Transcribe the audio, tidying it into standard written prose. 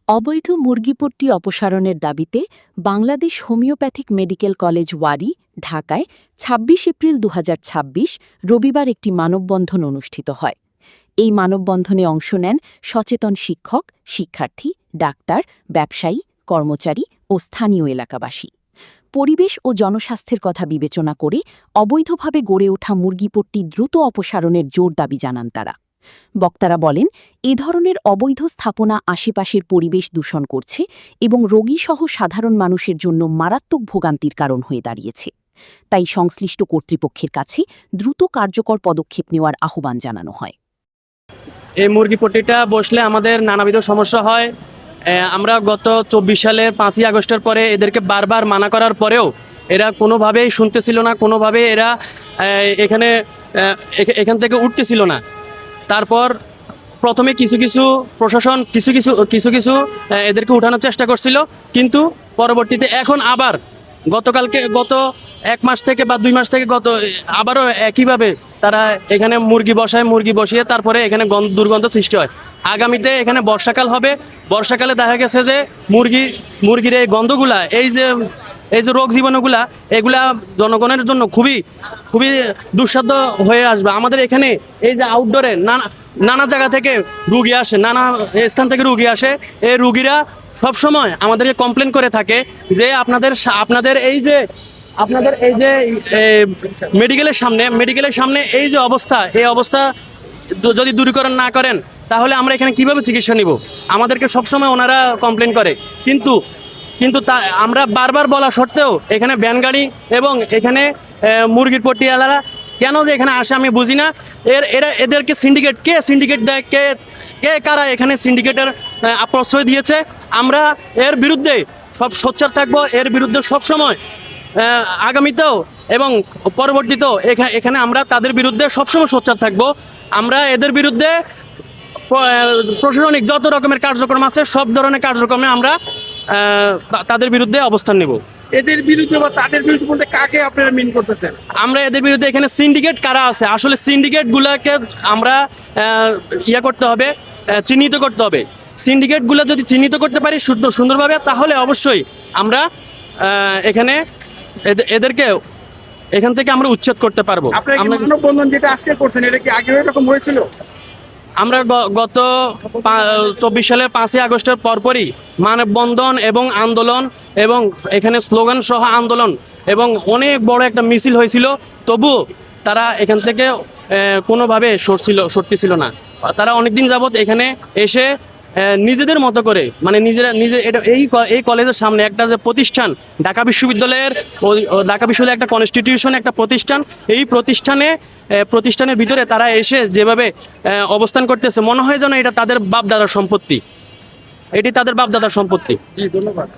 অবৈধ মুরগিপট্টি অপসারণের দাবিতে Bangladesh homeopathic medical college Wari, ঢাকায় ২৬ এপ্রিল ২০২৬ রবিবার একটি মানববন্ধন অনুষ্ঠিত হয়। এই মানববন্ধনে অংশ নেন সচেতন শিক্ষক, শিক্ষার্থী, ডাক্তার, ব্যবসায়ী, কর্মচারী ও স্থানীয় এলাকাবাসী। পরিবেশ ও জনস্বাস্থ্যের কথা বিবেচনা করে অবৈধভাবে গড়ে ওঠা মুরগিপট্টি দ্রুত অপসারণের জোর দাবি জানান তারা। বক্তারা বলেন, এ ধরনের অবৈধ স্থাপনা আশেপাশের পরিবেশ দূষণ করছে এবং রোগীসহ সাধারণ মানুষের জন্য মারাত্মক ভোগান্তির কারণ হয়ে দাঁড়িয়েছে। তাই সংশ্লিষ্ট কর্তৃপক্ষের কাছে দ্রুত কার্যকর পদক্ষেপ নেওয়ার আহ্বান জানানো হয়। এই মুরগিপট্টিটা বসলে আমাদের নানাবিধ সমস্যা হয়। আমরা গত ২৪ সালের ৫ই আগস্টের পরে এদেরকে বারবার মানা করার পরেও এরা কোনোভাবেই শুনতেছিল না, কোনোভাবে এরা এখান থেকে উঠতেছিল না। তারপর প্রথমে কিছু প্রশাসন কিছু এদেরকে উঠানোর চেষ্টা করছিল, কিন্তু পরবর্তীতে এখন আবার গত ১ মাস থেকে বা ২ মাস থেকে আবারও একইভাবে তারা এখানে মুরগি বসিয়ে তারপরে এখানে দুর্গন্ধ সৃষ্টি হয়। আগামীতে এখানে বর্ষাকাল হবে, বর্ষাকালে দেখা গেছে যে মুরগির এই গন্ধগুলা, এই যে রোগ জীবাণুগুলা, এগুলা জনগণের জন্য খুবই দুঃসাধ্য হয়ে আসবে। আমাদের এখানে এই যে আউটডোরে নানা জায়গা থেকে রুগী আসে, নানা স্থান থেকে রুগী আসে। এই রুগীরা সবসময় আমাদেরকে কমপ্লেন করে থাকে যে আপনাদের এই যে মেডিকেলের সামনে এই যে অবস্থা, এই অবস্থা যদি দূরীকরণ না করেন তাহলে আমরা এখানে কিভাবে চিকিৎসা নিব, আমাদেরকে সবসময় ওনারা কমপ্লেন করে। কিন্তু আমরা বারবার বলা সত্ত্বেও এখানে ভ্যান গাড়ি এবং এখানে মুরগির পট্টিওয়ালারা কেন যে এখানে আসে আমি বুঝি না। এদেরকে সিন্ডিকেট দেয়, কারা এখানে সিন্ডিকেটের প্রশ্রয় দিয়েছে। আমরা এর বিরুদ্ধে সোচ্চার থাকবো, এর বিরুদ্ধে সবসময় আগামীতেও এবং পরবর্তীতেও এখানে আমরা তাদের বিরুদ্ধে সবসময় সোচ্চার থাকবো। আমরা এদের বিরুদ্ধে প্রশাসনিক যত রকমের কার্যক্রম আছে সব ধরনের কার্যক্রমে আমরা তাদের বিরুদ্ধে অবস্থান নেব। এদের বিরুদ্ধে বা তাদের বিরুদ্ধে বলতে কাকে আপনারা মিন করতেছেন? আমরা এদের বিরুদ্ধে এখানে সিন্ডিকেট কারা আছে, আসলে সিন্ডিকেটগুলোকে আমরা করতে হবে, চিহ্নিত করতে হবে। সিন্ডিকেটগুলো যদি চিহ্নিত করতে পারি সুন্দরভাবে, তাহলে অবশ্যই আমরা এখানে এদেরকে এখান থেকে আমরা উচ্ছেদ করতে পারবো। আপনারা মানববন্ধন যেটা আজকে করছেন, এটা কি আগে এরকম হয়েছিল? আমরা গত ২৪ সালের ৫ই আগস্টের পরপরই মানববন্ধন এবং আন্দোলন এবং এখানে স্লোগান সহ আন্দোলন এবং অনেক বড় একটা মিছিল হয়েছিল, তবুও তারা এখান থেকে কোনোভাবে সরতেছিল না। তারা অনেকদিন যাবৎ এখানে এসে নিজেদের মতো করে, মানে এই কলেজের সামনে একটা যে প্রতিষ্ঠান, ঢাকা বিশ্ববিদ্যালয়ের একটা কনস্টিটিউশন, একটা প্রতিষ্ঠান, এই প্রতিষ্ঠানের ভিতরে তারা এসে যেভাবে অবস্থান করতেছে, মনে হয় যেন এটা তাদের বাপ দাদার সম্পত্তি। এটি তাদের বাপ দাদার সম্পত্তি। ধন্যবাদ।